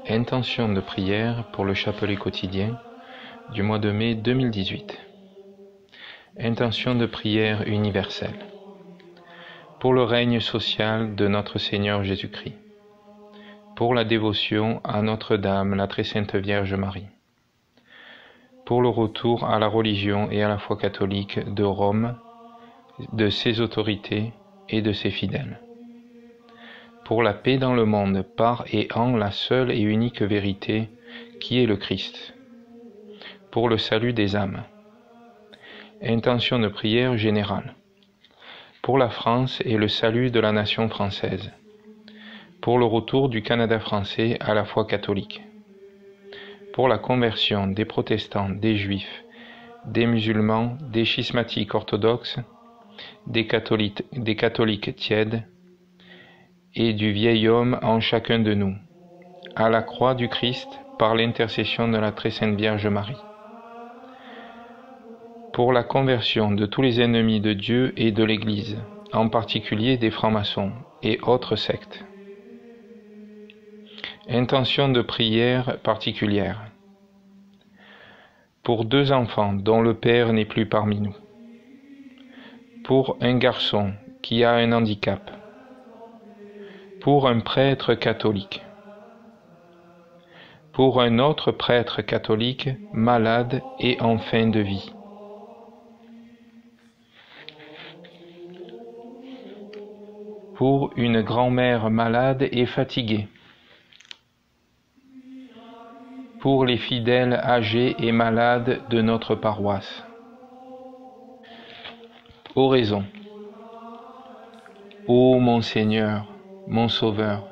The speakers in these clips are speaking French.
Intention de prière pour le chapelet quotidien du mois de mai 2018. Intention de prière universelle. Pour le règne social de notre Seigneur Jésus-Christ. Pour la dévotion à Notre-Dame, la très sainte Vierge Marie. Pour le retour à la religion et à la foi catholique de Rome, de ses autorités et de ses fidèles. Pour la paix dans le monde par et en la seule et unique vérité qui est le Christ. Pour le salut des âmes. Intention de prière générale. Pour la France et le salut de la nation française. Pour le retour du Canada français à la foi catholique. Pour la conversion des protestants, des juifs, des musulmans, des schismatiques orthodoxes, des catholiques tièdes, et du vieil homme en chacun de nous, à la croix du Christ par l'intercession de la très sainte Vierge Marie. Pour la conversion de tous les ennemis de Dieu et de l'Église, en particulier des francs-maçons et autres sectes. Intention de prière particulière. Pour 2 enfants dont le père n'est plus parmi nous. Pour un garçon qui a un handicap. Pour un prêtre catholique. Pour un autre prêtre catholique malade et en fin de vie. Pour une grand-mère malade et fatiguée. Pour les fidèles âgés et malades de notre paroisse. Oraison. Ô mon Seigneur, mon Sauveur,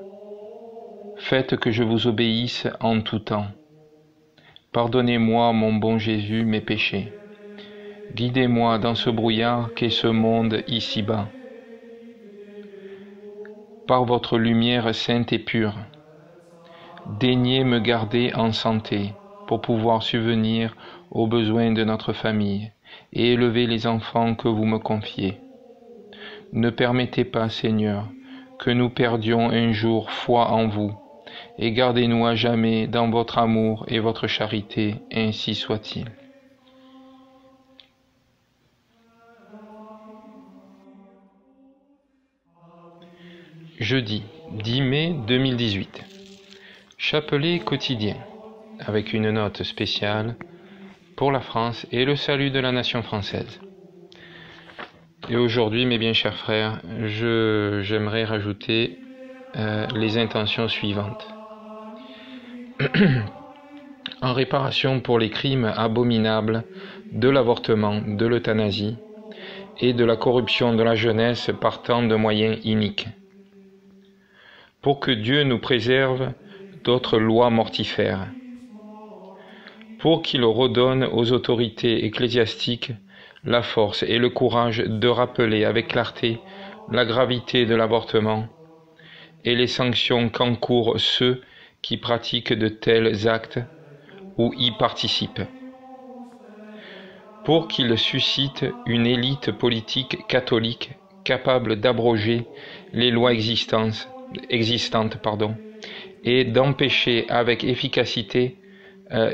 faites que je vous obéisse en tout temps. Pardonnez-moi, mon bon Jésus, mes péchés. Guidez-moi dans ce brouillard qu'est ce monde ici-bas. Par votre lumière sainte et pure, daignez me garder en santé pour pouvoir subvenir aux besoins de notre famille et élever les enfants que vous me confiez. Ne permettez pas, Seigneur, que nous perdions un jour foi en vous, et gardez-nous à jamais dans votre amour et votre charité, ainsi soit-il. Jeudi 10 mai 2018. Chapelet quotidien, avec une note spéciale pour la France et le salut de la nation française. Et aujourd'hui, mes bien chers frères, j'aimerais rajouter les intentions suivantes. En réparation pour les crimes abominables de l'avortement, de l'euthanasie et de la corruption de la jeunesse partant de moyens iniques. Pour que Dieu nous préserve d'autres lois mortifères. Pour qu'il redonne aux autorités ecclésiastiques la force et le courage de rappeler avec clarté la gravité de l'avortement et les sanctions qu'encourent ceux qui pratiquent de tels actes ou y participent. Pour qu'il suscite une élite politique catholique capable d'abroger les lois existantes, et d'empêcher avec efficacité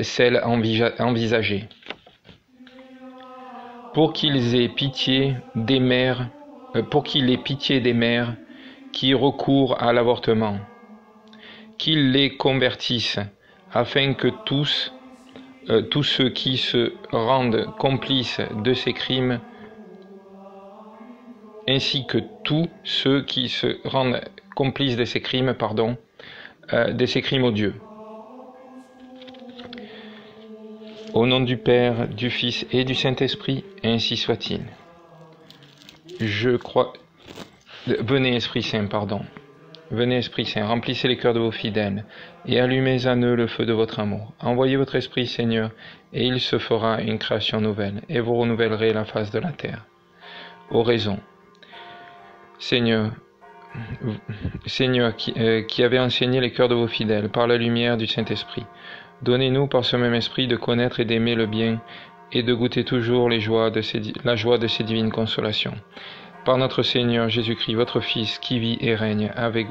celles envisagées. Pour qu'il ait pitié des mères qui recourent à l'avortement, qu'il les convertisse, afin que tous ceux qui se rendent complices de ces crimes, ainsi que tous ceux qui se rendent complices de ces crimes, odieux. Au nom du Père, du Fils et du Saint-Esprit, ainsi soit-il. Je crois... Venez Esprit Saint, Venez Esprit Saint, remplissez les cœurs de vos fidèles, et allumez en eux le feu de votre amour. Envoyez votre Esprit, Seigneur, et il se fera une création nouvelle, et vous renouvellerez la face de la terre. Oraison. Seigneur, qui avez enseigné les cœurs de vos fidèles par la lumière du Saint-Esprit, donnez-nous par ce même Esprit de connaître et d'aimer le bien, et de goûter toujours la joie de ces divines consolations. Par notre Seigneur Jésus-Christ, votre Fils, qui vit et règne avec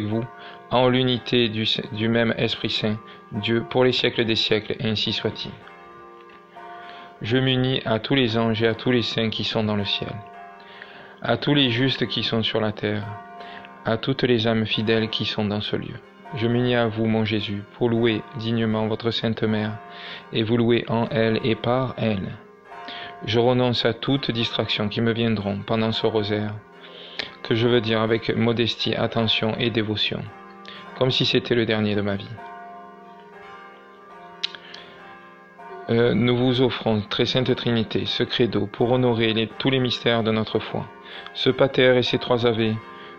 vous, en l'unité du même Esprit Saint, Dieu, pour les siècles des siècles, ainsi soit-il. Je m'unis à tous les anges et à tous les saints qui sont dans le ciel, à tous les justes qui sont sur la terre, à toutes les âmes fidèles qui sont dans ce lieu. Je m'unis à vous, mon Jésus, pour louer dignement votre Sainte Mère, et vous louer en elle et par elle. Je renonce à toute distraction qui me viendront pendant ce rosaire, que je veux dire avec modestie, attention et dévotion, comme si c'était le dernier de ma vie. Nous vous offrons, très sainte Trinité, ce credo pour honorer tous les mystères de notre foi, ce pater et ces trois ave,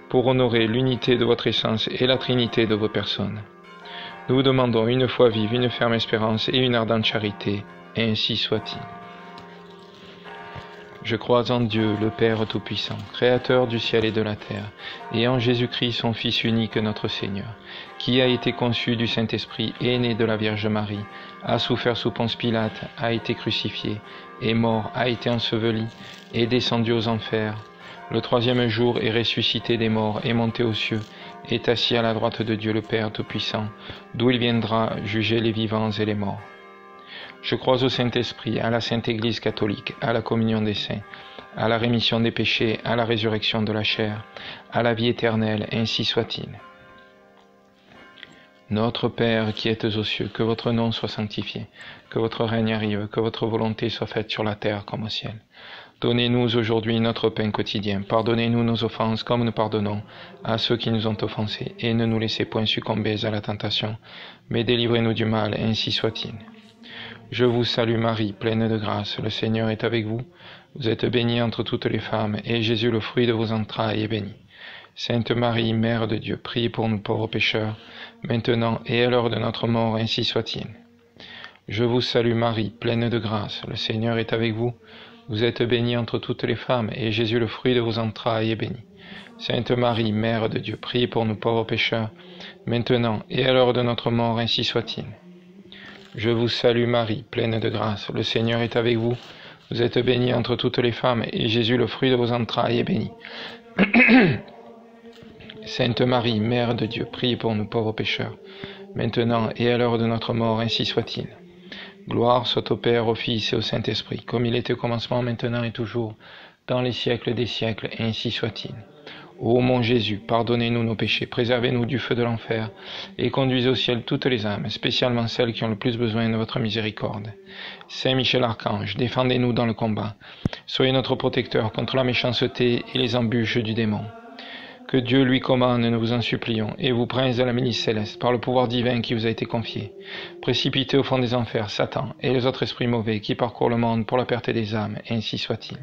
pour honorer l'unité de votre essence et la Trinité de vos personnes. Nous vous demandons une foi vive, une ferme espérance et une ardente charité, et ainsi soit-il. Je crois en Dieu, le Père Tout-Puissant, Créateur du ciel et de la terre, et en Jésus-Christ, son Fils unique, notre Seigneur, qui a été conçu du Saint-Esprit, est né de la Vierge Marie, a souffert sous Ponce Pilate, a été crucifié, est mort, a été enseveli, est descendu aux enfers. Le troisième jour est ressuscité des morts, est monté aux cieux, est assis à la droite de Dieu le Père Tout-Puissant, d'où il viendra juger les vivants et les morts. Je crois au Saint-Esprit, à la Sainte Église catholique, à la communion des saints, à la rémission des péchés, à la résurrection de la chair, à la vie éternelle, ainsi soit-il. Notre Père qui êtes aux cieux, que votre nom soit sanctifié, que votre règne arrive, que votre volonté soit faite sur la terre comme au ciel. Donnez-nous aujourd'hui notre pain quotidien. Pardonnez-nous nos offenses comme nous pardonnons à ceux qui nous ont offensés, et ne nous laissez point succomber à la tentation, mais délivrez-nous du mal, ainsi soit-il. Je vous salue Marie, pleine de grâce, le Seigneur est avec vous. Vous êtes bénie entre toutes les femmes, et Jésus, le fruit de vos entrailles, est béni. Sainte Marie, Mère de Dieu, priez pour nous pauvres pécheurs, maintenant et à l'heure de notre mort, ainsi soit-il. Je vous salue Marie, pleine de grâce, le Seigneur est avec vous. Vous êtes bénie entre toutes les femmes, et Jésus, le fruit de vos entrailles, est béni. Sainte Marie, Mère de Dieu, priez pour nous pauvres pécheurs, maintenant et à l'heure de notre mort, ainsi soit-il. Je vous salue Marie, pleine de grâce, le Seigneur est avec vous. Vous êtes bénie entre toutes les femmes, et Jésus, le fruit de vos entrailles, est béni. Sainte Marie, Mère de Dieu, priez pour nous pauvres pécheurs, maintenant et à l'heure de notre mort, ainsi soit-il. Gloire soit au Père, au Fils et au Saint-Esprit, comme il était au commencement, maintenant et toujours, dans les siècles des siècles, ainsi soit-il. Ô mon Jésus, pardonnez-nous nos péchés, préservez-nous du feu de l'enfer, et conduisez au ciel toutes les âmes, spécialement celles qui ont le plus besoin de votre miséricorde. Saint Michel Archange, défendez-nous dans le combat. Soyez notre protecteur contre la méchanceté et les embûches du démon. Que Dieu lui commande, nous vous en supplions, et vous, prince de la milice céleste, par le pouvoir divin qui vous a été confié, précipitez au fond des enfers Satan et les autres esprits mauvais qui parcourent le monde pour la perte des âmes, ainsi soit-il.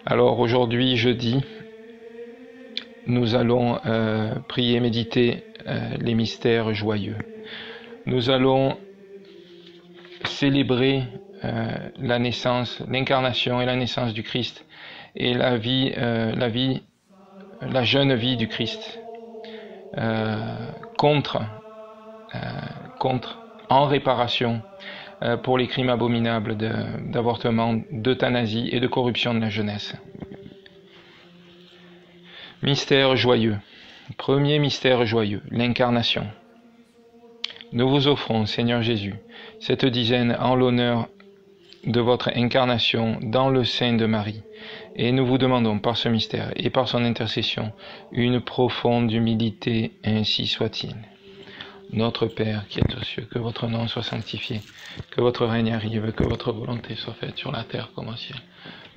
Alors aujourd'hui, jeudi, nous allons prier et méditer les mystères joyeux. Nous allons célébrer la naissance, l'incarnation et la naissance du Christ et la jeune vie du Christ en réparation pour les crimes abominables d'avortement, d'euthanasie et de corruption de la jeunesse. Mystère joyeux. Premier mystère joyeux, l'incarnation. Nous vous offrons, Seigneur Jésus, cette dizaine en l'honneur de votre incarnation dans le sein de Marie, et nous vous demandons par ce mystère et par son intercession une profonde humilité, ainsi soit-il. Notre Père qui es aux cieux, que votre nom soit sanctifié, que votre règne arrive, que votre volonté soit faite sur la terre comme au ciel.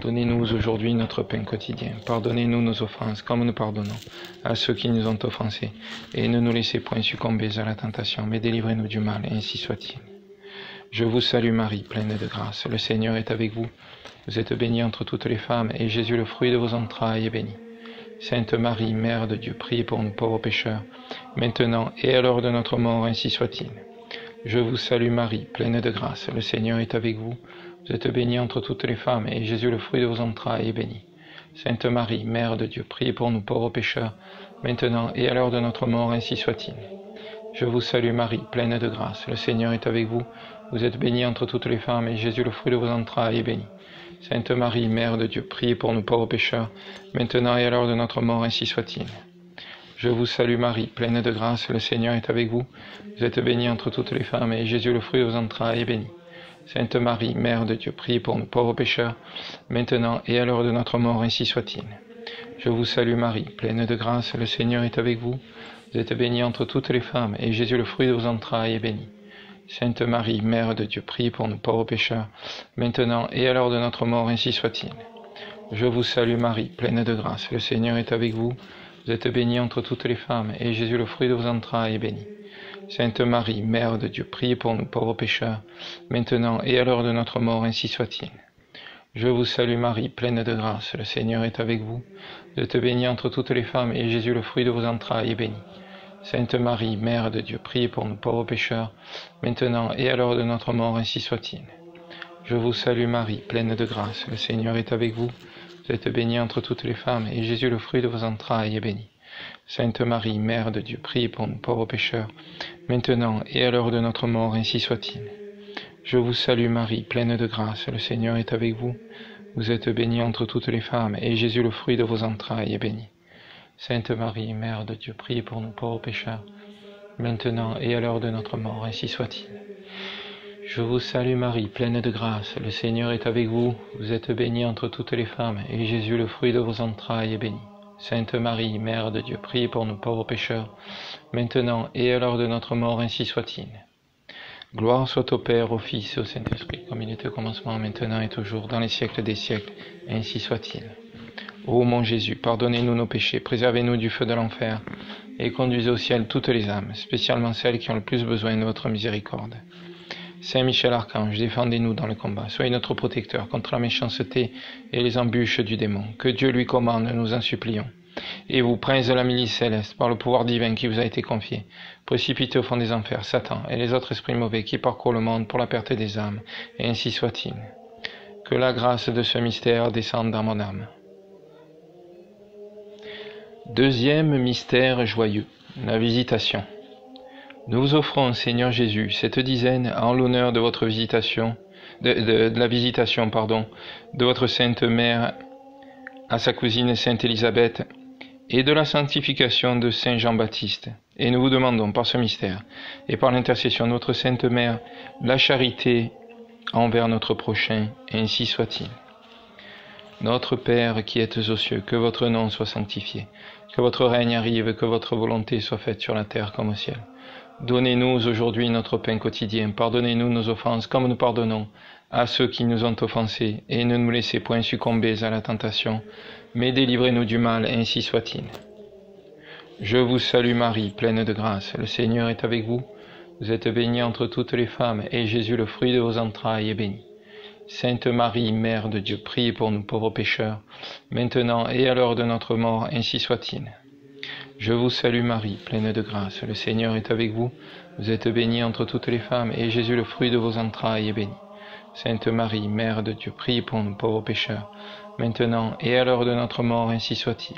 Donnez-nous aujourd'hui notre pain quotidien. Pardonnez-nous nos offenses, comme nous pardonnons à ceux qui nous ont offensés. Et ne nous laissez point succomber à la tentation, mais délivrez-nous du mal, ainsi soit-il. Je vous salue Marie, pleine de grâce. Le Seigneur est avec vous. Vous êtes bénie entre toutes les femmes, et Jésus, le fruit de vos entrailles, est béni. Sainte Marie, Mère de Dieu, priez pour nous pauvres pécheurs, maintenant et à l'heure de notre mort, ainsi soit-il. Je vous salue Marie, pleine de grâce. Le Seigneur est avec vous. Vous êtes bénie entre toutes les femmes, et Jésus, le fruit de vos entrailles, est béni. Sainte Marie, Mère de Dieu, priez pour nous pauvres pécheurs, maintenant et à l'heure de notre mort, ainsi soit-il. Je vous salue Marie, pleine de grâce. Le Seigneur est avec vous. Vous êtes bénie entre toutes les femmes, et Jésus, le fruit de vos entrailles, est béni. Sainte Marie, Mère de Dieu, priez pour nous pauvres pécheurs, maintenant et à l'heure de notre mort, ainsi soit-il. Je vous salue Marie, pleine de grâce. Le Seigneur est avec vous. Vous êtes bénie entre toutes les femmes, et Jésus, le fruit de vos entrailles, est béni. Sainte Marie, Mère de Dieu, priez pour nous pauvres pécheurs, maintenant et à l'heure de notre mort, ainsi soit-il. Je vous salue Marie, pleine de grâce, le Seigneur est avec vous. Vous êtes bénie entre toutes les femmes, et Jésus, le fruit de vos entrailles, est béni. Sainte Marie, Mère de Dieu, priez pour nous pauvres pécheurs, maintenant et à l'heure de notre mort, ainsi soit-il. Je vous salue Marie, pleine de grâce, le Seigneur est avec vous. Vous êtes bénie entre toutes les femmes, et Jésus, le fruit de vos entrailles, est béni. Sainte Marie, Mère de Dieu, priez pour nous pauvres pécheurs, maintenant et à l'heure de notre mort, ainsi soit-il. Je vous salue Marie, pleine de grâce, le Seigneur est avec vous. Vous êtes bénie entre toutes les femmes, et Jésus, le fruit de vos entrailles, est béni. Sainte Marie, Mère de Dieu, priez pour nous pauvres pécheurs, maintenant et à l'heure de notre mort, ainsi soit-il. Je vous salue Marie, pleine de grâce, le Seigneur est avec vous. Vous êtes bénie entre toutes les femmes, et Jésus, le fruit de vos entrailles, est béni. Sainte Marie, Mère de Dieu, priez pour nous pauvres pécheurs, maintenant et à l'heure de notre mort, ainsi soit-il. Je vous salue Marie, pleine de grâce, le Seigneur est avec vous. Vous êtes bénie entre toutes les femmes, et Jésus, le fruit de vos entrailles, est béni. Sainte Marie, Mère de Dieu, priez pour nous pauvres pécheurs, maintenant et à l'heure de notre mort, ainsi soit-il. Je vous salue Marie, pleine de grâce, le Seigneur est avec vous. Vous êtes bénie entre toutes les femmes, et Jésus, le fruit de vos entrailles, est béni. Sainte Marie, Mère de Dieu, priez pour nous pauvres pécheurs, maintenant et à l'heure de notre mort, ainsi soit-il. Gloire soit au Père, au Fils et au Saint-Esprit, comme il était au commencement, maintenant et toujours, dans les siècles des siècles, ainsi soit-il. Ô mon Jésus, pardonnez-nous nos péchés, préservez-nous du feu de l'enfer, et conduisez au ciel toutes les âmes, spécialement celles qui ont le plus besoin de votre miséricorde. Saint Michel Archange, défendez-nous dans le combat, soyez notre protecteur contre la méchanceté et les embûches du démon. Que Dieu lui commande, nous en supplions. Et vous, prince de la milice céleste, par le pouvoir divin qui vous a été confié, précipitez au fond des enfers Satan et les autres esprits mauvais qui parcourent le monde pour la perte des âmes, et ainsi soit-il. Que la grâce de ce mystère descende dans mon âme. Deuxième mystère joyeux, la visitation. Nous vous offrons, Seigneur Jésus, cette dizaine en l'honneur de votre visitation, de la visitation, de votre Sainte Mère à sa cousine Sainte Élisabeth, et de la sanctification de Saint Jean-Baptiste. Et nous vous demandons par ce mystère, et par l'intercession de notre Sainte Mère, la charité envers notre prochain, ainsi soit-il. Notre Père qui êtes aux cieux, que votre nom soit sanctifié, que votre règne arrive, que votre volonté soit faite sur la terre comme au ciel. Donnez-nous aujourd'hui notre pain quotidien, pardonnez-nous nos offenses comme nous pardonnons à ceux qui nous ont offensés, et ne nous laissez point succomber à la tentation, mais délivrez-nous du mal, ainsi soit-il. Je vous salue Marie, pleine de grâce, le Seigneur est avec vous. Vous êtes bénie entre toutes les femmes, et Jésus, le fruit de vos entrailles, est béni. Sainte Marie, Mère de Dieu, priez pour nous pauvres pécheurs, maintenant et à l'heure de notre mort, ainsi soit-il. Je vous salue Marie, pleine de grâce, le Seigneur est avec vous. Vous êtes bénie entre toutes les femmes, et Jésus, le fruit de vos entrailles, est béni. Sainte Marie, Mère de Dieu, priez pour nous pauvres pécheurs, maintenant et à l'heure de notre mort, ainsi soit-il.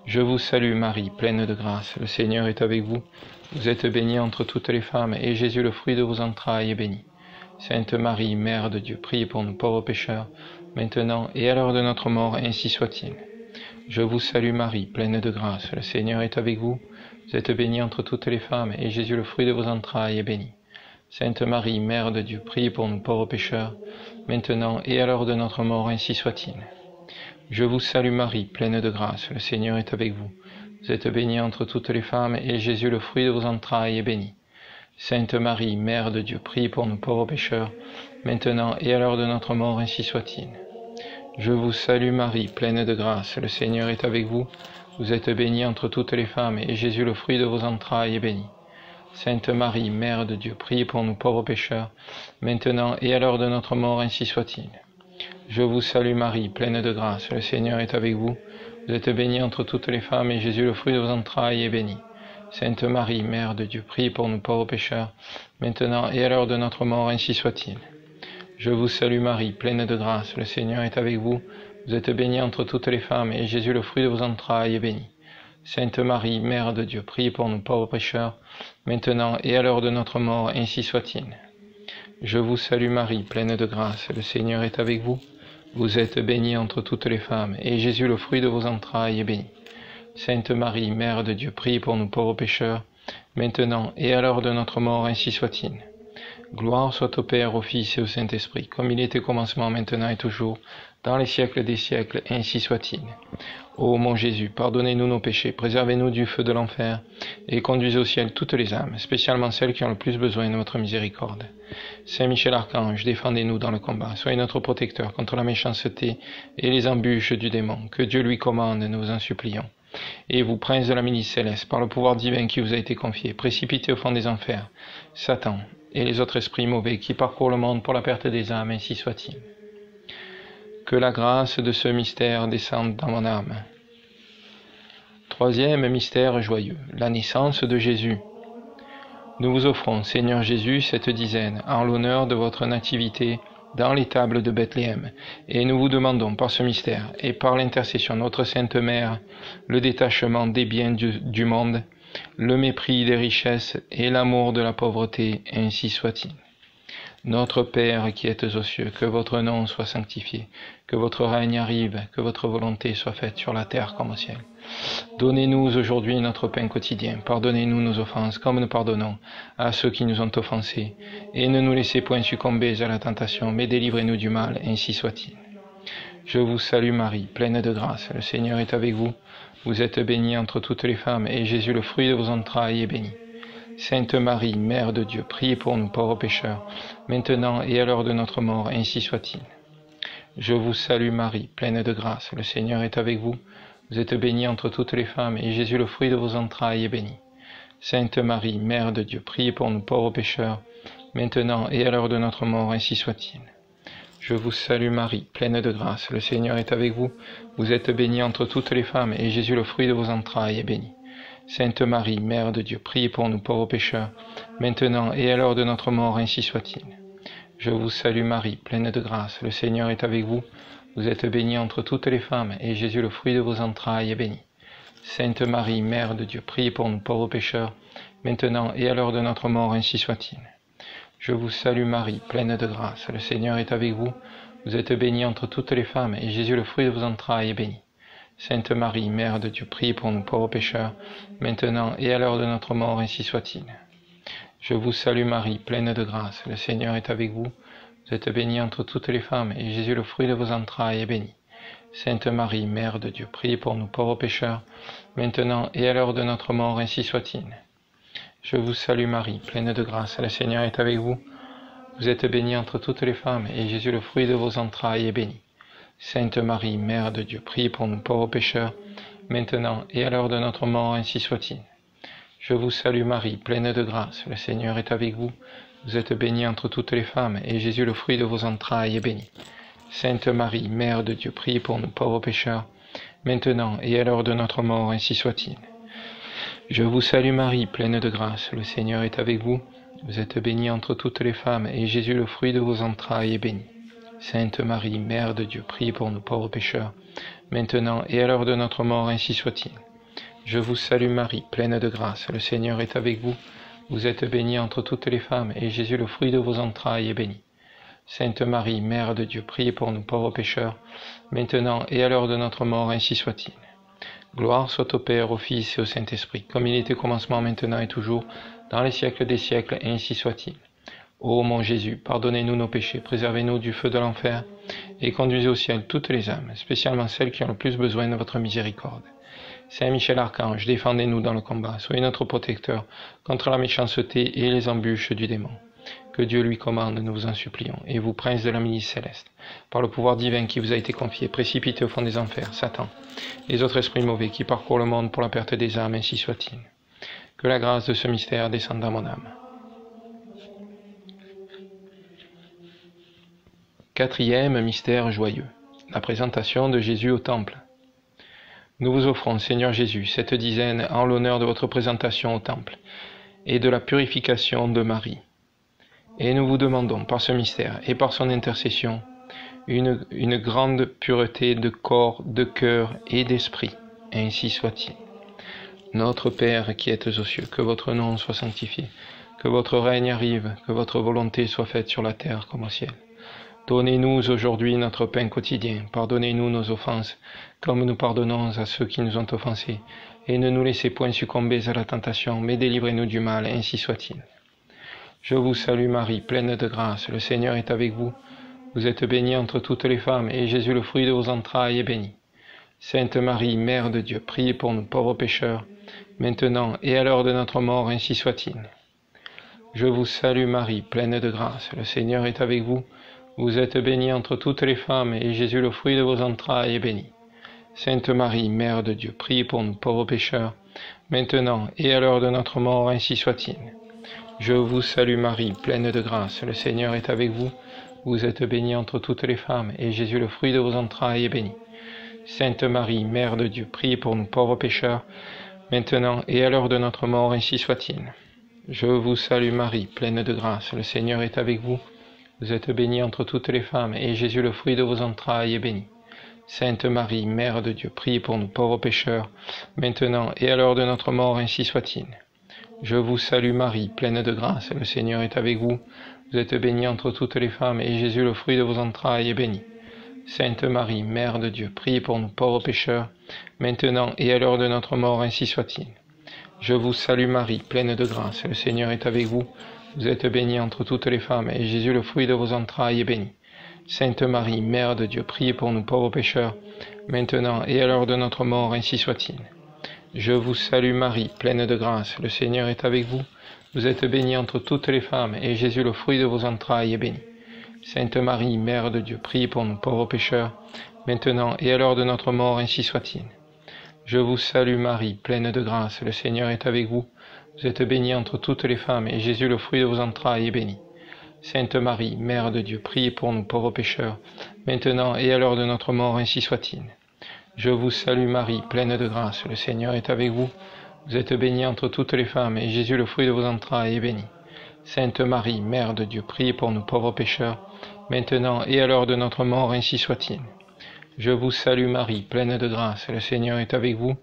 Je vous salue Marie, pleine de grâce, le Seigneur est avec vous. Vous êtes bénie entre toutes les femmes, et Jésus, le fruit de vos entrailles, est béni. Sainte Marie, Mère de Dieu, priez pour nous pauvres pécheurs, maintenant et à l'heure de notre mort, ainsi soit-il. Je vous salue Marie, pleine de grâce, le Seigneur est avec vous. Vous êtes bénie entre toutes les femmes, et Jésus, le fruit de vos entrailles, est béni. Sainte Marie, Mère de Dieu, priez pour nous pauvres pécheurs, maintenant et à l'heure de notre mort, ainsi soit-il. Je vous salue Marie, pleine de grâce, le Seigneur est avec vous. Vous êtes bénie entre toutes les femmes, et Jésus, le fruit de vos entrailles, est béni. Sainte Marie, Mère de Dieu, priez pour nous pauvres pécheurs, maintenant et à l'heure de notre mort, ainsi soit-il. Je vous salue Marie, pleine de grâce, le Seigneur est avec vous. Vous êtes bénie entre toutes les femmes, et Jésus, le fruit de vos entrailles, est béni. Sainte Marie, Mère de Dieu, priez pour nous pauvres pécheurs, maintenant et à l'heure de notre mort, ainsi soit-il. Je vous salue Marie, pleine de grâce, le Seigneur est avec vous. Vous êtes bénie entre toutes les femmes, et Jésus, le fruit de vos entrailles, est béni. Sainte Marie, Mère de Dieu, priez pour nous pauvres pécheurs, maintenant et à l'heure de notre mort, ainsi soit-il. Je vous salue Marie, pleine de grâce, le Seigneur est avec vous. Vous êtes bénie entre toutes les femmes, et Jésus, le fruit de vos entrailles, est béni. Sainte Marie, Mère de Dieu, priez pour nous pauvres pécheurs, maintenant et à l'heure de notre mort, ainsi soit-il. Je vous salue Marie, pleine de grâce, le Seigneur est avec vous. Vous êtes bénie entre toutes les femmes, et Jésus, le fruit de vos entrailles, est béni. Sainte Marie, Mère de Dieu, priez pour nous pauvres pécheurs, maintenant et à l'heure de notre mort, ainsi soit-il. Gloire soit au Père, au Fils et au Saint-Esprit, comme il était au commencement, maintenant et toujours, dans les siècles des siècles, ainsi soit-il. Ô mon Jésus, pardonnez-nous nos péchés, préservez-nous du feu de l'enfer, et conduisez au ciel toutes les âmes, spécialement celles qui ont le plus besoin de votre miséricorde. Saint Michel Archange, défendez-nous dans le combat, soyez notre protecteur contre la méchanceté et les embûches du démon. Que Dieu lui commande, nous vous en supplions. Et vous, prince de la milice céleste, par le pouvoir divin qui vous a été confié, précipitez au fond des enfers Satan et les autres esprits mauvais qui parcourent le monde pour la perte des âmes, ainsi soit-il. Que la grâce de ce mystère descende dans mon âme. Troisième mystère joyeux, la naissance de Jésus. Nous vous offrons, Seigneur Jésus, cette dizaine, en l'honneur de votre nativité dans les tables de Bethléem, et nous vous demandons par ce mystère, et par l'intercession de notre Sainte Mère, le détachement des biens du monde, le mépris des richesses et l'amour de la pauvreté, ainsi soit-il. Notre Père qui êtes aux cieux, que votre nom soit sanctifié, que votre règne arrive, que votre volonté soit faite sur la terre comme au ciel. Donnez-nous aujourd'hui notre pain quotidien, pardonnez-nous nos offenses comme nous pardonnons à ceux qui nous ont offensés, et ne nous laissez point succomber à la tentation, mais délivrez-nous du mal, ainsi soit-il. Je vous salue Marie, pleine de grâce, le Seigneur est avec vous. Vous êtes bénie entre toutes les femmes, et Jésus, le fruit de vos entrailles, est béni. Sainte Marie, Mère de Dieu, priez pour nous pauvres pécheurs, maintenant et à l'heure de notre mort, ainsi soit-il. Je vous salue Marie, pleine de grâce, le Seigneur est avec vous. Vous êtes bénie entre toutes les femmes, et Jésus, le fruit de vos entrailles, est béni. Sainte Marie, Mère de Dieu, priez pour nous pauvres pécheurs, maintenant et à l'heure de notre mort, ainsi soit-il. Je vous salue Marie, pleine de grâce, le Seigneur est avec vous. Vous êtes bénie entre toutes les femmes, et Jésus, le fruit de vos entrailles, est béni. Sainte Marie, Mère de Dieu, priez pour nous pauvres pécheurs, maintenant et à l'heure de notre mort, ainsi soit-il. Je vous salue Marie, pleine de grâce, le Seigneur est avec vous. Vous êtes bénie entre toutes les femmes, et Jésus, le fruit de vos entrailles, est béni. Sainte Marie, Mère de Dieu, priez pour nous pauvres pécheurs, maintenant et à l'heure de notre mort, ainsi soit-il. Je vous salue Marie, pleine de grâce, le Seigneur est avec vous. Vous êtes bénie entre toutes les femmes, et Jésus, le fruit de vos entrailles, est béni. Sainte Marie, Mère de Dieu, priez pour nous pauvres pécheurs, maintenant et à l'heure de notre mort, ainsi soit-il. Je vous salue Marie, pleine de grâce, le Seigneur est avec vous. Vous êtes bénie entre toutes les femmes, et Jésus, le fruit de vos entrailles, est béni. Sainte Marie, Mère de Dieu, priez pour nous pauvres pécheurs, maintenant et à l'heure de notre mort, ainsi soit-il. Je vous salue Marie, pleine de grâce, le Seigneur est avec vous. Vous êtes bénie entre toutes les femmes, et Jésus, le fruit de vos entrailles, est béni. Sainte Marie, Mère de Dieu, priez pour nous pauvres pécheurs, maintenant et à l'heure de notre mort, ainsi soit-il. Je vous salue Marie, pleine de grâce, le Seigneur est avec vous. Vous êtes bénie entre toutes les femmes, et Jésus, le fruit de vos entrailles, est béni. Sainte Marie, Mère de Dieu, priez pour nous pauvres pécheurs, maintenant et à l'heure de notre mort, ainsi soit-il. Je vous salue Marie, pleine de grâce, le Seigneur est avec vous. Vous êtes bénie entre toutes les femmes, et Jésus, le fruit de vos entrailles, est béni. Sainte Marie, Mère de Dieu, priez pour nous pauvres pécheurs, maintenant et à l'heure de notre mort, ainsi soit-il. Je vous salue Marie, pleine de grâce, le Seigneur est avec vous. Vous êtes bénie entre toutes les femmes, et Jésus, le fruit de vos entrailles, est béni. Sainte Marie, Mère de Dieu, priez pour nous pauvres pécheurs, maintenant et à l'heure de notre mort, ainsi soit-il. Gloire soit au Père, au Fils et au Saint-Esprit, comme il était au commencement, maintenant et toujours, dans les siècles des siècles, ainsi soit-il. Ô mon Jésus, pardonnez-nous nos péchés, préservez-nous du feu de l'enfer, et conduisez au ciel toutes les âmes, spécialement celles qui ont le plus besoin de votre miséricorde. Saint Michel Archange, défendez-nous dans le combat, soyez notre protecteur contre la méchanceté et les embûches du démon. Que Dieu lui commande, nous vous en supplions, et vous, prince de la milice céleste, par le pouvoir divin qui vous a été confié, précipitez au fond des enfers, Satan, et les autres esprits mauvais qui parcourent le monde pour la perte des âmes, ainsi soit-il. Que la grâce de ce mystère descende dans mon âme. Quatrième mystère joyeux, la présentation de Jésus au Temple. Nous vous offrons, Seigneur Jésus, cette dizaine en l'honneur de votre présentation au Temple et de la purification de Marie. Et nous vous demandons, par ce mystère et par son intercession, une grande pureté de corps, de cœur et d'esprit, ainsi soit-il. Notre Père qui êtes aux cieux, que votre nom soit sanctifié, que votre règne arrive, que votre volonté soit faite sur la terre comme au ciel. Donnez-nous aujourd'hui notre pain quotidien, pardonnez-nous nos offenses, comme nous pardonnons à ceux qui nous ont offensés, et ne nous laissez point succomber à la tentation, mais délivrez-nous du mal, ainsi soit-il. Je vous salue Marie, pleine de grâce, le Seigneur est avec vous. Vous êtes bénie entre toutes les femmes, et Jésus, le fruit de vos entrailles, est béni. Sainte Marie, Mère de Dieu, priez pour nous pauvres pécheurs, maintenant et à l'heure de notre mort, ainsi soit-il. Je vous salue Marie, pleine de grâce, le Seigneur est avec vous. Vous êtes bénie entre toutes les femmes, et Jésus, le fruit de vos entrailles, est béni. Sainte Marie, Mère de Dieu, priez pour nous pauvres pécheurs, maintenant et à l'heure de notre mort, ainsi soit-il. Je vous salue Marie, pleine de grâce, le Seigneur est avec vous. Vous êtes bénie entre toutes les femmes, et Jésus, le fruit de vos entrailles, est béni. Sainte Marie, Mère de Dieu, priez pour nous pauvres pécheurs, maintenant et à l'heure de notre mort, ainsi soit-il. Je vous salue Marie, pleine de grâce, le Seigneur est avec vous. Vous êtes bénie entre toutes les femmes, et Jésus, le fruit de vos entrailles, est béni. Sainte Marie, Mère de Dieu, priez pour nous pauvres pécheurs, maintenant et à l'heure de notre mort, ainsi soit-il. Je vous salue Marie, pleine de grâce, le Seigneur est avec vous. Vous êtes bénie entre toutes les femmes, et Jésus, le fruit de vos entrailles, est béni. Sainte Marie, Mère de Dieu, priez pour nous pauvres pécheurs, maintenant et à l'heure de notre mort, ainsi soit-il. Je vous salue Marie, pleine de grâce, le Seigneur est avec vous. Vous êtes bénie entre toutes les femmes, et Jésus, le fruit de vos entrailles, est béni. Sainte Marie, Mère de Dieu, priez pour nous pauvres pécheurs, maintenant et à l'heure de notre mort, ainsi soit-il. Je vous salue Marie, pleine de grâce, le Seigneur est avec vous. Vous êtes bénie entre toutes les femmes, et Jésus, le fruit de vos entrailles, est béni. Sainte Marie, Mère de Dieu, priez pour nous pauvres pécheurs, maintenant et à l'heure de notre mort, ainsi soit-il. Je vous salue Marie, pleine de grâce, le Seigneur est avec vous. Vous êtes bénie entre toutes les femmes, et Jésus, le fruit de vos entrailles, est béni. Sainte Marie, Mère de Dieu, priez pour nous pauvres pécheurs, maintenant et à l'heure de notre mort, ainsi soit-il. Je vous salue Marie, pleine de grâce, le Seigneur est avec vous. Vous êtes bénie entre toutes les femmes, et Jésus, le fruit de vos entrailles, est béni. Sainte Marie, Mère de Dieu, priez pour nous pauvres pécheurs, maintenant et à l'heure de notre mort, ainsi soit-il. Je vous salue Marie, pleine de grâce, le Seigneur est avec vous.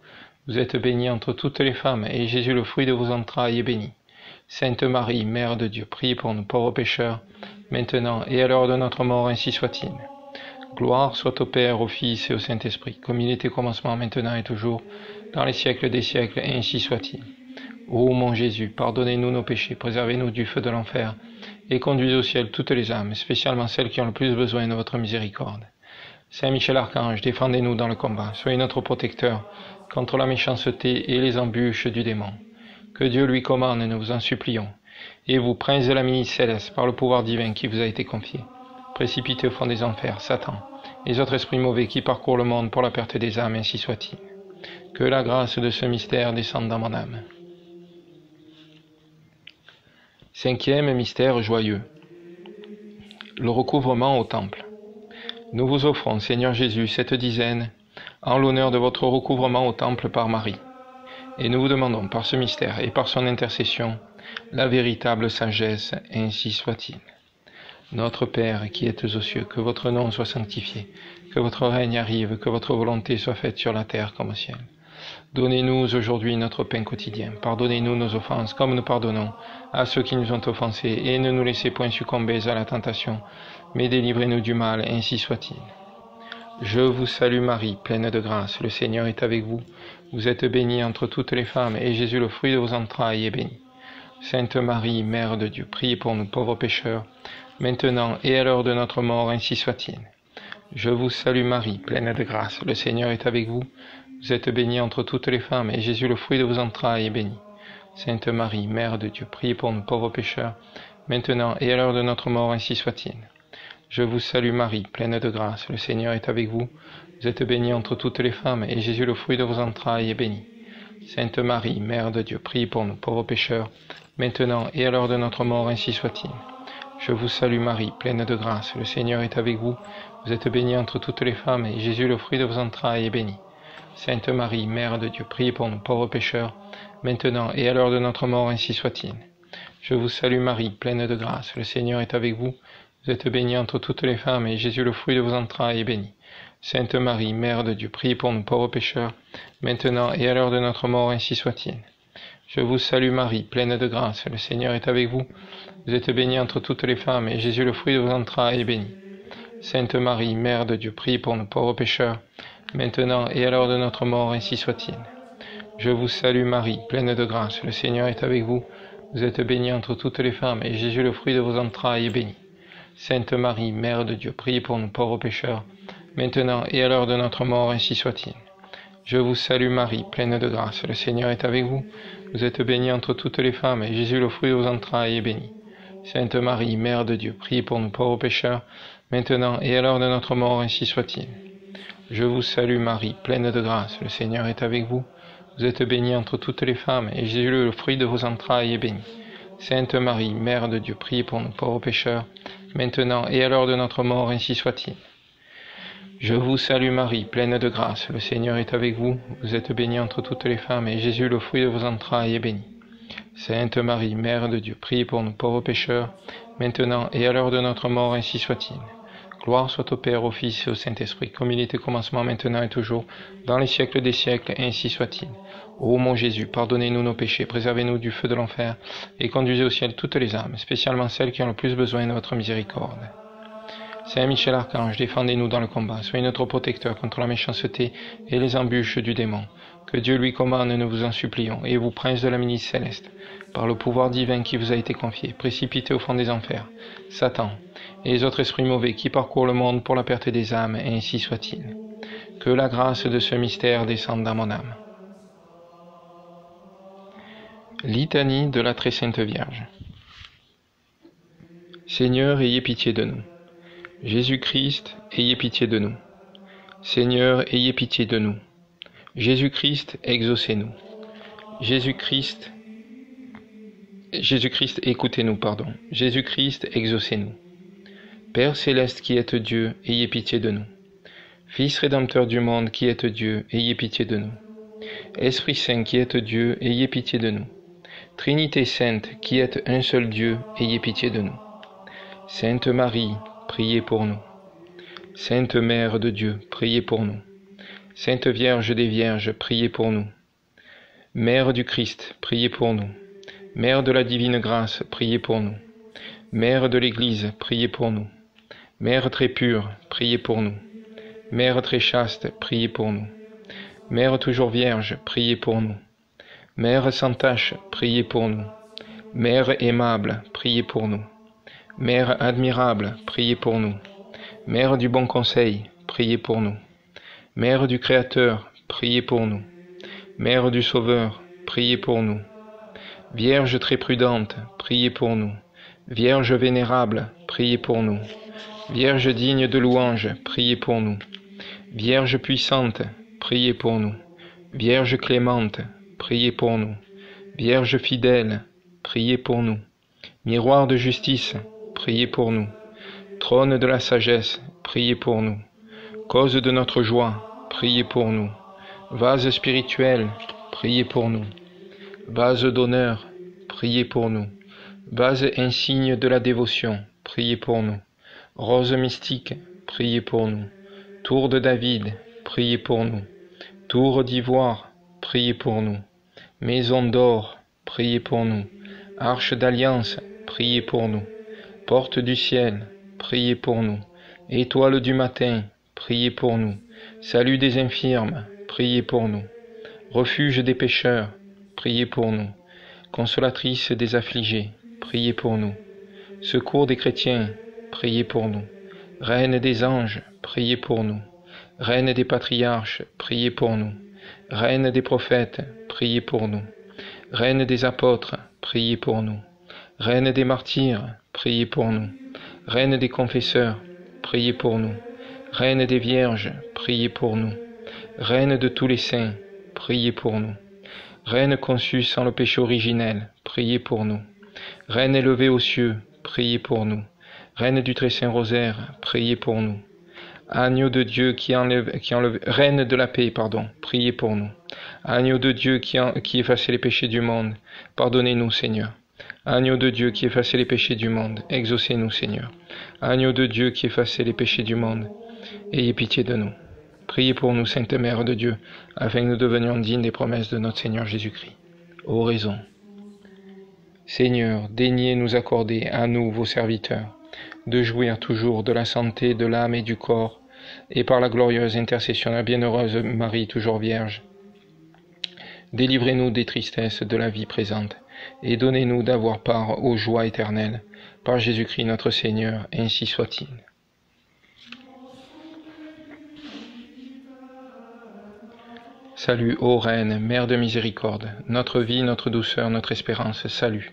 Vous êtes bénie entre toutes les femmes, et Jésus, le fruit de vos entrailles, est béni. Sainte Marie, Mère de Dieu, priez pour nous pauvres pécheurs, maintenant et à l'heure de notre mort, ainsi soit-il. Gloire soit au Père, au Fils et au Saint-Esprit, comme il était au commencement, maintenant et toujours, dans les siècles des siècles, ainsi soit-il. Ô mon Jésus, pardonnez-nous nos péchés, préservez-nous du feu de l'enfer, et conduisez au ciel toutes les âmes, spécialement celles qui ont le plus besoin de votre miséricorde. Saint Michel Archange, défendez-nous dans le combat, soyez notre protecteur contre la méchanceté et les embûches du démon. Que Dieu lui commande, nous vous en supplions. Et vous, prince de la milice céleste, par le pouvoir divin qui vous a été confié, précipitez au fond des enfers, Satan, et les autres esprits mauvais qui parcourent le monde pour la perte des âmes, ainsi soit-il. Que la grâce de ce mystère descende dans mon âme. Cinquième mystère joyeux, le recouvrement au temple. Nous vous offrons, Seigneur Jésus, cette dizaine en l'honneur de votre recouvrement au temple par Marie. Et nous vous demandons par ce mystère et par son intercession la véritable sagesse, ainsi soit-il. Notre Père qui êtes aux cieux, que votre nom soit sanctifié, que votre règne arrive, que votre volonté soit faite sur la terre comme au ciel. Donnez-nous aujourd'hui notre pain quotidien. Pardonnez-nous nos offenses, comme nous pardonnons à ceux qui nous ont offensés, et ne nous laissez point succomber à la tentation, mais délivrez-nous du mal, ainsi soit-il. Je vous salue Marie, pleine de grâce, le Seigneur est avec vous. Vous êtes bénie entre toutes les femmes, et Jésus, le fruit de vos entrailles, est béni. Sainte Marie, Mère de Dieu, priez pour nous pauvres pécheurs, maintenant et à l'heure de notre mort, ainsi soit-il. Je vous salue Marie, pleine de grâce, le Seigneur est avec vous. Vous êtes bénie entre toutes les femmes, et Jésus, le fruit de vos entrailles, est béni. Sainte Marie, Mère de Dieu, priez pour nous pauvres pécheurs, maintenant et à l'heure de notre mort, ainsi soit-il. Je vous salue Marie, pleine de grâce, le Seigneur est avec vous. Vous êtes bénie entre toutes les femmes, et Jésus, le fruit de vos entrailles, est béni. Sainte Marie, Mère de Dieu, priez pour nous pauvres pécheurs, maintenant et à l'heure de notre mort, ainsi soit-il. Je vous salue Marie, pleine de grâce, le Seigneur est avec vous. Vous êtes bénie entre toutes les femmes, et Jésus, le fruit de vos entrailles, est béni. Sainte Marie, Mère de Dieu, priez pour nous pauvres pécheurs, maintenant et à l'heure de notre mort, ainsi soit-il. Je vous salue Marie, pleine de grâce, le Seigneur est avec vous. Vous êtes bénie entre toutes les femmes, et Jésus, le fruit de vos entrailles, est béni. Sainte Marie, Mère de Dieu, priez pour nous pauvres pécheurs, maintenant et à l'heure de notre mort, ainsi soit-il. Je vous salue Marie, pleine de grâce, le Seigneur est avec vous. Vous êtes bénie entre toutes les femmes, et Jésus, le fruit de vos entrailles, est béni. Sainte Marie, Mère de Dieu, priez pour nous pauvres pécheurs, maintenant et à l'heure de notre mort, ainsi soit-il. Je vous salue Marie, pleine de grâce, le Seigneur est avec vous. Vous êtes bénie entre toutes les femmes, et Jésus, le fruit de vos entrailles, est béni. Sainte Marie, Mère de Dieu, priez pour nous pauvres pécheurs, maintenant et à l'heure de notre mort, ainsi soit-il. Je vous salue Marie, pleine de grâce, le Seigneur est avec vous. Vous êtes bénie entre toutes les femmes, et Jésus, le fruit de vos entrailles, est béni. Sainte Marie, Mère de Dieu, priez pour nous pauvres pécheurs, maintenant et à l'heure de notre mort, ainsi soit-il. Je vous salue Marie, pleine de grâce, le Seigneur est avec vous. Vous êtes bénie entre toutes les femmes, et Jésus, le fruit de vos entrailles, est béni. Sainte Marie, Mère de Dieu, priez pour nous pauvres pécheurs, maintenant et à l'heure de notre mort, ainsi soit-il. Je vous salue Marie, pleine de grâce, le Seigneur est avec vous. Vous êtes bénie entre toutes les femmes, et Jésus, le fruit de vos entrailles, est béni. Sainte Marie, Mère de Dieu, priez pour nous pauvres pécheurs, maintenant et à l'heure de notre mort, ainsi soit-il. Gloire soit au Père, au Fils et au Saint-Esprit, comme il était au commencement, maintenant et toujours, dans les siècles des siècles, ainsi soit-il. Ô mon Jésus, pardonnez-nous nos péchés, préservez-nous du feu de l'enfer, et conduisez au ciel toutes les âmes, spécialement celles qui ont le plus besoin de votre miséricorde. Saint Michel Archange, défendez-nous dans le combat, soyez notre protecteur contre la méchanceté et les embûches du démon. Que Dieu lui commande, nous vous en supplions, et vous, prince de la milice céleste, par le pouvoir divin qui vous a été confié, précipitez au fond des enfers Satan et les autres esprits mauvais qui parcourent le monde pour la perte des âmes, et ainsi soit-il. Que la grâce de ce mystère descende dans mon âme. Litanie de la Très Sainte Vierge. Seigneur, ayez pitié de nous. Jésus-Christ, ayez pitié de nous. Seigneur, ayez pitié de nous. Jésus-Christ, exaucez-nous. Jésus-Christ, écoutez-nous, pardon. Jésus-Christ, exaucez-nous. Père céleste qui êtes Dieu, ayez pitié de nous. Fils rédempteur du monde qui êtes Dieu, ayez pitié de nous. Esprit Saint qui êtes Dieu, ayez pitié de nous. Trinité sainte qui êtes un seul Dieu, ayez pitié de nous. Sainte Marie, priez pour nous. Sainte Mère de Dieu, priez pour nous. Sainte Vierge des Vierges, priez pour nous. Mère du Christ, priez pour nous. Mère de la divine grâce, priez pour nous. Mère de l'Église, priez pour nous. Mère très pure, priez pour nous. Mère très chaste, priez pour nous. Mère toujours vierge, priez pour nous. Mère sans tache, priez pour nous. Mère aimable, priez pour nous. Mère admirable, priez pour nous. Mère du bon conseil, priez pour nous. Mère du Créateur, priez pour nous. Mère du Sauveur, priez pour nous. Vierge très prudente, priez pour nous. Vierge vénérable, priez pour nous. Vierge digne de louange, priez pour nous. Vierge puissante, priez pour nous. Vierge clémente, priez pour nous. Vierge fidèle, priez pour nous. Miroir de justice, priez pour nous. Trône de la sagesse, priez pour nous. Cause de notre joie, priez pour nous. Vase spirituel, priez pour nous. Vase d'honneur, priez pour nous. Vase insigne de la dévotion, priez pour nous. Rose mystique, priez pour nous. Tour de David, priez pour nous. Tour d'ivoire, priez pour nous. Maison d'or, priez pour nous. Arche d'alliance, priez pour nous. Porte du ciel, priez pour nous. Étoile du matin, priez pour nous. Salut des infirmes, priez pour nous. Refuge des pécheurs, priez pour nous. Consolatrice des affligés, priez pour nous. Secours des chrétiens, priez pour nous. Reine des anges, priez pour nous. Reine des patriarches, priez pour nous. Reine des prophètes, priez pour nous. Reine des apôtres, priez pour nous. Reine des martyrs, priez pour nous. Reine des confesseurs, priez pour nous. Reine des vierges, priez pour nous. Reine de tous les saints, priez pour nous. Reine conçue sans le péché originel, priez pour nous. Reine élevée aux cieux, priez pour nous. Reine du très saint rosaire, priez pour nous. Agneau de Dieu qui enlève, Reine de la paix, priez pour nous. Agneau de Dieu qui efface les péchés du monde, pardonnez-nous, Seigneur. Agneau de Dieu qui efface les péchés du monde, exaucez-nous, Seigneur. Agneau de Dieu qui efface les péchés du monde, ayez pitié de nous. Priez pour nous, Sainte Mère de Dieu, afin que nous devenions dignes des promesses de notre Seigneur Jésus-Christ. Oraison. Seigneur, daignez nous accorder, à nous, vos serviteurs, de jouir toujours de la santé de l'âme et du corps, et par la glorieuse intercession de la bienheureuse Marie, toujours Vierge. Délivrez-nous des tristesses de la vie présente, et donnez-nous d'avoir part aux joies éternelles, par Jésus-Christ notre Seigneur, ainsi soit-il. Salut, ô Reine, Mère de miséricorde, notre vie, notre douceur, notre espérance, salut.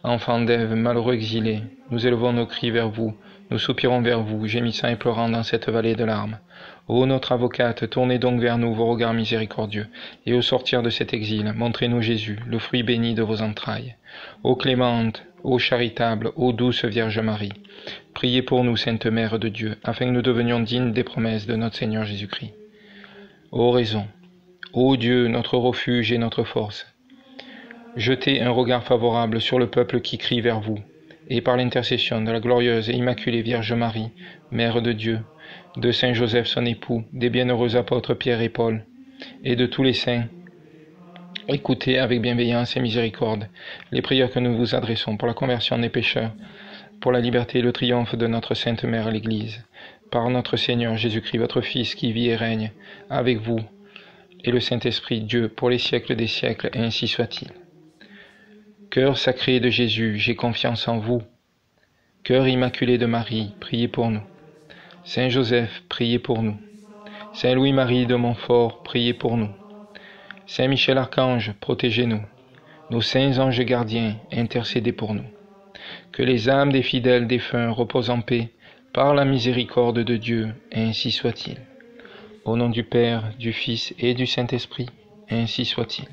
Enfants d'Ève, malheureux exilés, nous élevons nos cris vers vous, nous soupirons vers vous, gémissant et pleurant dans cette vallée de larmes. Ô notre avocate, tournez donc vers nous vos regards miséricordieux, et au sortir de cet exil, montrez-nous Jésus, le fruit béni de vos entrailles. Ô clémente, ô charitable, ô douce Vierge Marie, priez pour nous, Sainte Mère de Dieu, afin que nous devenions dignes des promesses de notre Seigneur Jésus-Christ. Oraison. Ô Dieu, notre refuge et notre force, jetez un regard favorable sur le peuple qui crie vers vous, et par l'intercession de la glorieuse et immaculée Vierge Marie, Mère de Dieu, de Saint Joseph son époux, des bienheureux apôtres Pierre et Paul, et de tous les saints, écoutez avec bienveillance et miséricorde les prières que nous vous adressons pour la conversion des pécheurs, pour la liberté et le triomphe de notre Sainte Mère l'Église, par notre Seigneur Jésus-Christ, votre Fils, qui vit et règne avec vous, et le Saint-Esprit, Dieu, pour les siècles des siècles, et ainsi soit-il. Cœur sacré de Jésus, j'ai confiance en vous. Cœur immaculé de Marie, priez pour nous. Saint Joseph, priez pour nous. Saint Louis-Marie de Montfort, priez pour nous. Saint Michel-Archange, protégez-nous. Nos saints anges gardiens, intercédez pour nous. Que les âmes des fidèles défunts reposent en paix, par la miséricorde de Dieu, et ainsi soit-il. Au nom du Père, du Fils et du Saint-Esprit, ainsi soit-il.